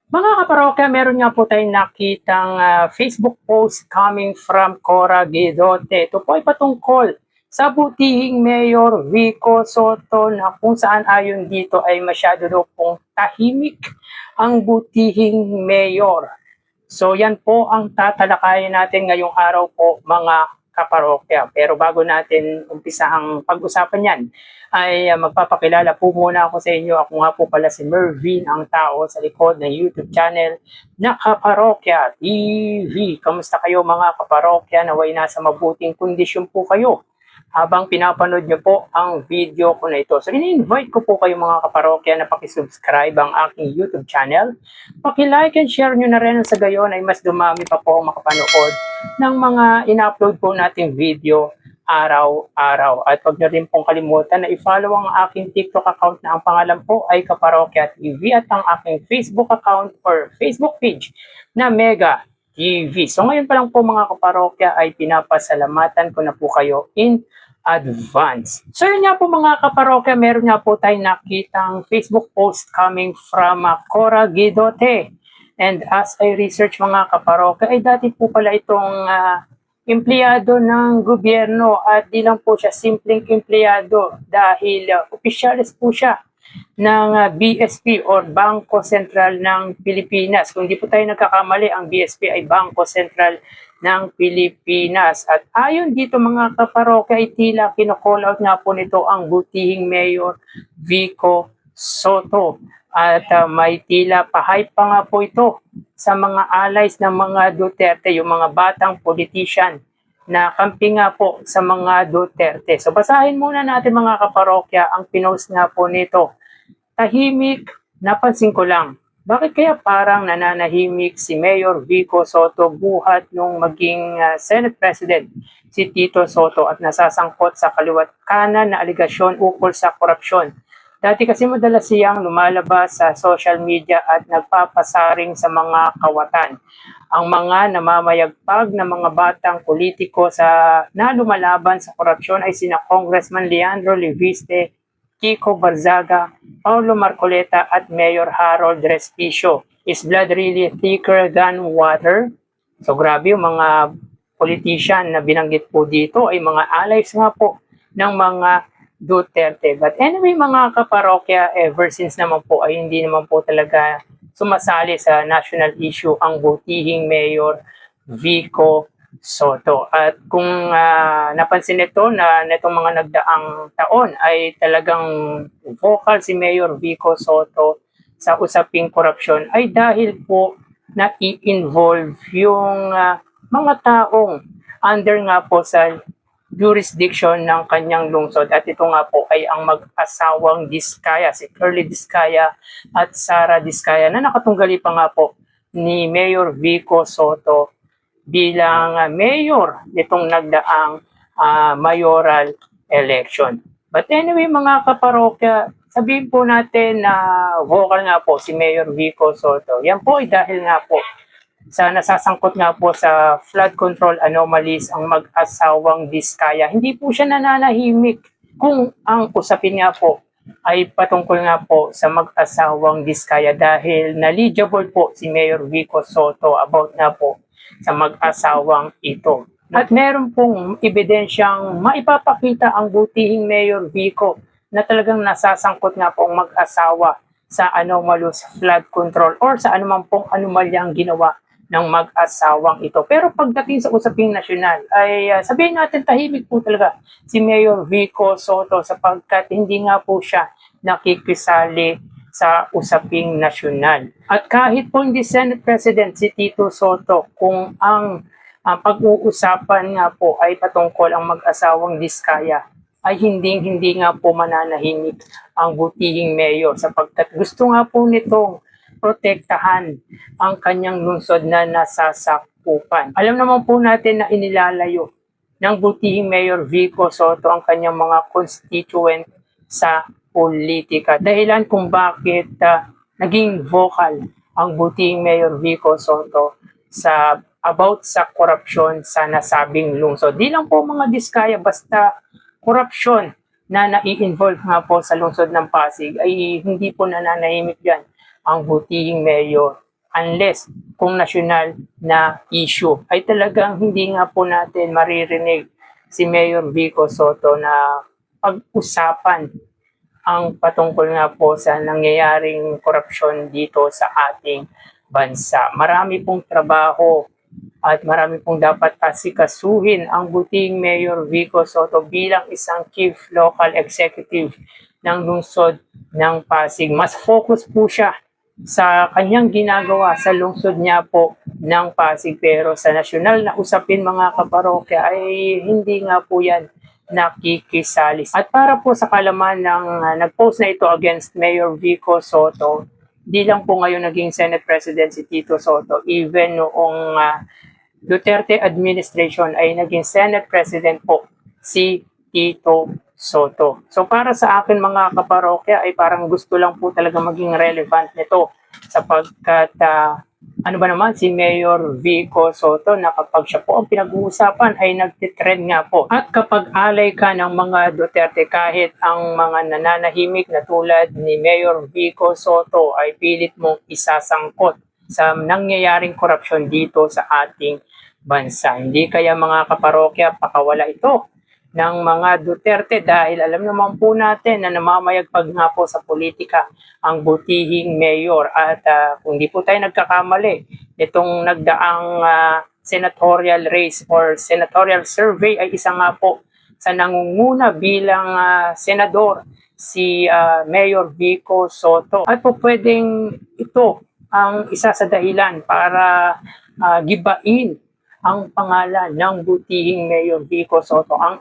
Mga kaparokya, meron nga po tayong nakitang Facebook post coming from Cora Guidote. Ito po ay patungkol sa butihing Mayor Vico Soto na kung saan ayon dito ay masyado daw pong tahimik ang butihing Mayor. So yan po ang tatalakayin natin ngayong araw po mga kaparokya. Pero bago natin umpisa ang pag-usapan yan, ay magpapakilala po muna ako sa inyo. Ako nga po pala si Mervin, ang tao sa likod ng YouTube channel na Kaparokya TV. Kamusta kayo mga kaparokya? Naway nasa mabuting kondisyon po kayo habang pinapanood nyo po ang video ko na ito. So, ini-invite ko po kayo mga kaparokya na pakisubscribe ang aking YouTube channel. Paki-like and share nyo na rin sa gayon ay mas dumami pa po ang makapanood ng mga in-upload po nating video araw-araw. At huwag nyo rin pong kalimutan na i-follow ang aking TikTok account na ang pangalan po ay Kaparokya TV at ang aking Facebook account or Facebook page na Mega TV. So ngayon pa lang po mga kaparokya ay pinapasalamatan ko na po kayo in advance. So yun nga po mga kaparokya, meron nga po tayong nakitang Facebook post coming from Cora Guidote. And as I research mga kaparokya, ay dati po pala itong empleyado ng gobyerno at di lang po siya simpleng empleyado dahil opisyalis po siya ng BSP or Bangko Sentral ng Pilipinas. Kung di po tayo nagkakamali, ang BSP ay Bangko Sentral ng Pilipinas. At ayon dito mga kaparokya ay tila kino-call out nga po nito ang butihing Mayor Vico Soto. At may tila pa-hype pa nga po ito sa mga allies ng mga Duterte, yung mga batang politician na kampi nga po sa mga Duterte. So basahin muna natin mga kaparokya ang pinost nga po nito. Tahimik, napansin ko lang. Bakit kaya parang nananahimik si Mayor Vico Soto buhat nung maging Senate President si Tito Soto at nasasangkot sa kaliwat kanan na aligasyon ukol sa korupsyon? Dati kasi madalas siyang lumalabas sa social media at nagpapasaring sa mga kawatan. Ang mga namamayagpag na mga batang politiko na lumalaban sa korupsyon ay sina Congressman Leandro Leviste, Kiko Barzaga, Paulo Marcoleta at Mayor Harold Respicio. Is blood really thicker than water? So grabe yung mga politician na binanggit po dito ay mga allies nga po ng mga Duterte. But anyway mga kaparokya, ever since naman po ay hindi naman po talaga sumasali sa national issue ang butihing Mayor Vico Soto. At kung napansin nito na netong mga nagdaang taon ay talagang vocal si Mayor Vico Soto sa usaping korupsyon ay dahil po na i-involve yung mga taong under nga po sa jurisdiction ng kanyang lungsod. At ito nga po ay ang mag-asawang Diskaya, si Curly Diskaya at Sara Diskaya na nakatunggali pa nga po ni Mayor Vico Soto bilang mayor nitong nagdaang mayoral election. But anyway mga kaparokya, sabihin po natin na vocal nga po si Mayor Vico Soto. Yan po ay dahil nga po sa nasasangkot nga po sa flood control anomalies ang mag-asawang Diskaya. Hindi po siya nananahimik kung ang usapin nga po ay patungkol nga po sa mag-asawang Diskaya dahil knowledgeable po si Mayor Vico Soto about nga po sa mag-asawang ito. At meron pong ebidensyang maipapakita ang butihing Mayor Vico na talagang nasasangkot nga po ang mag-asawa sa anomalous flood control or sa anumang pong anomalyang ginawa ng mag-asawang ito. Pero pagdating sa usaping nasyonal, ay sabihin natin tahimik po talaga si Mayor Vico Soto sapagkat hindi nga po siya nakikisali sa usaping nasyonal. At kahit po hindi Senate President si Tito Soto, kung ang pag-uusapan nga po ay patungkol ang mag-asawang Diskaya, ay hindi nga po mananahimik ang butihing mayor sapagkat gusto nga po nitong protektahan ang kanyang lungsod na nasasakupan. Alam naman po natin na inilalayo ng butihing Mayor Vico Soto ang kanyang mga constituent sa politika. Dahilan kung bakit naging vocal ang butihing Mayor Vico Soto about sa korupsyon sa nasabing lungsod. Di lang po mga Diskaya, basta korupsyon na nai-involve nga po sa lungsod ng Pasig ay hindi po nananahimik yan ang butihing mayor unless kung nasyonal na issue ay talagang hindi nga po natin maririnig si Mayor Vico Sotto na pag-usapan ang patungkol nga po sa nangyayaring korupsyon dito sa ating bansa. Marami pong trabaho at marami pong dapat asikasuhin ang buting Mayor Vico Sotto bilang isang Chief Local Executive ng lungsod ng Pasig. Mas focus po siya sa kanyang ginagawa sa lungsod niya po ng Pasig, pero sa nasyonal na usapin mga kaparokya ay hindi nga po yan nakikisali. At para po sa kalaman ng nag-post na ito against Mayor Vico Sotto, di lang po ngayon naging Senate President si Tito Sotto, even noong Duterte administration ay naging Senate President po si Tito Sotto. So para sa akin mga kaparokya ay parang gusto lang po talaga maging relevant nito sapagkat ano ba naman si Mayor Vico Sotto na kapag siya po ang pinag-uusapan ay nagtitrend nga po. At kapag alay ka ng mga Duterte, kahit ang mga nananahimik na tulad ni Mayor Vico Sotto ay pilit mong isasangkot sa nangyayaring korupsyon dito sa ating bansa. Hindi kaya mga kaparokya pakawala ito ng mga Duterte dahil alam naman po natin na namamayagpag nga po sa politika ang butihing mayor at kung di po tayo nagkakamali itong nagdaang senatorial race or senatorial survey ay isa nga po sa nangunguna bilang senador si Mayor Vico Sotto at po pwedeng ito ang isa sa dahilan para gibain ang pangalan ng butihing Mayor Vico Sotto ang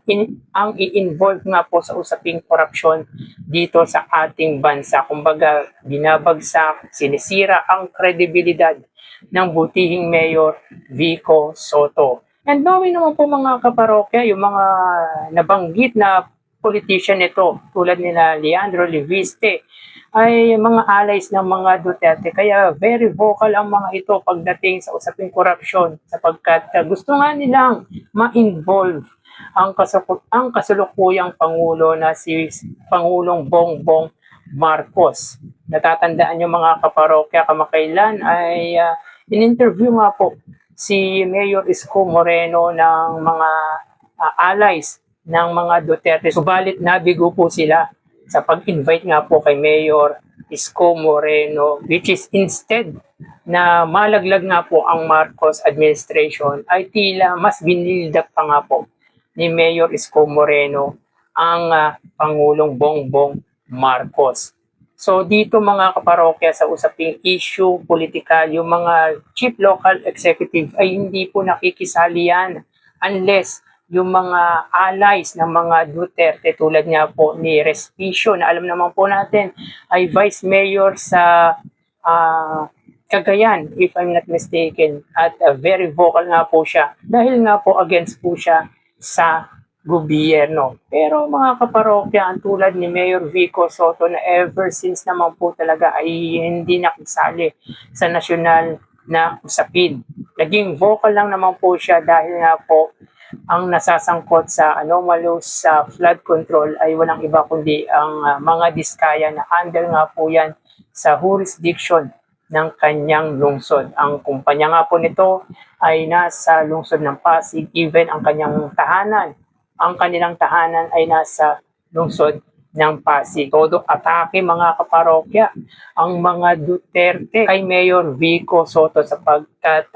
i-involve nga po sa usaping korupsyon dito sa ating bansa. Kumbaga, binabagsak, sinisira ang kredibilidad ng butihing Mayor Vico Sotto. And knowing naman po mga kaparokya, yung mga nabanggit na politician nito tulad nila Leandro Leviste ay mga allies ng mga Duterte. Kaya very vocal ang mga ito pagdating sa usaping korupsyon sapagkat gusto nga nilang ma-involve ang kasalukuyang Pangulo na si Pangulong Bongbong Marcos. Natatandaan nyo mga kaparokya, kamakailan ay in-interview nga po si Mayor Isko Moreno ng mga allies ng mga Duterte. Subalit nabigo po sila sa pag-invite nga po kay Mayor Isko Moreno, which is instead na malaglag nga po ang Marcos administration ay tila mas binildak pa nga po ni Mayor Isko Moreno ang Pangulong Bongbong Marcos. So dito mga kaparokya sa usaping issue politikal, yung mga chief local executive ay hindi po nakikisali yan unless yung mga allies ng mga Duterte tulad nga po ni Respicio na alam naman po natin ay Vice Mayor sa Cagayan if I'm not mistaken at very vocal nga po siya dahil nga po against po siya sa gobyerno. Pero mga kaparokya, ang tulad ni Mayor Vico Sotto na ever since naman po talaga ay hindi nakisali sa nasyonal na usapin. Naging vocal lang naman po siya dahil nga po ang nasasangkot sa anomalous sa flood control ay walang iba kundi ang mga diskaya na under nga po yan sa jurisdiction ng kanyang lungsod. Ang kumpanya nga po nito ay nasa lungsod ng Pasig, even ang kanyang tahanan. Ang kanilang tahanan ay nasa lungsod ng Pasig. Todo atake mga kaparokya ang mga Duterte kay Mayor Vico Sotto sapagkat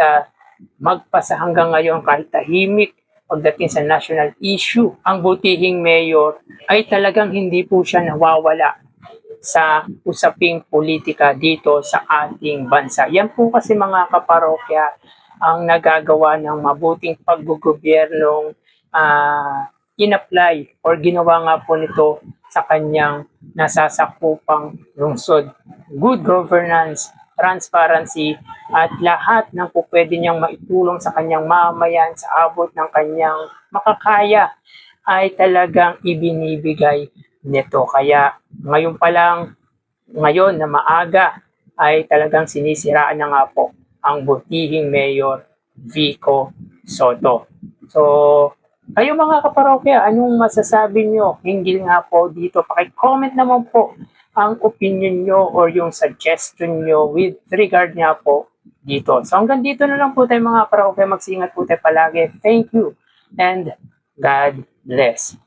magpasa hanggang ngayon kahit tahimik pagdating sa national issue, ang butihing mayor ay talagang hindi po siya nawawala sa usaping politika dito sa ating bansa. Yan po kasi mga kaparokya ang nagagawa ng mabuting paggogobyernong in-apply or ginawa nga po nito sa kanyang nasasakupang lungsod. Good governance, transparency, at lahat ng po pwede niyang maitulong sa kanyang mamayan sa abot ng kanyang makakaya ay talagang ibinibigay nito. Kaya ngayon pa lang, ngayon na maaga, ay talagang sinisiraan na nga po ang butihing Mayor Vico Sotto. So, kayo mga kaparokya, anong masasabi nyo hinggil nga po dito? Paki-comment naman po ang opinion nyo or yung suggestion nyo with regard nga po dito. So hanggang dito na lang po tayo mga ka-Parokopya. Mag-iingat po tayo palagi. Thank you and God bless.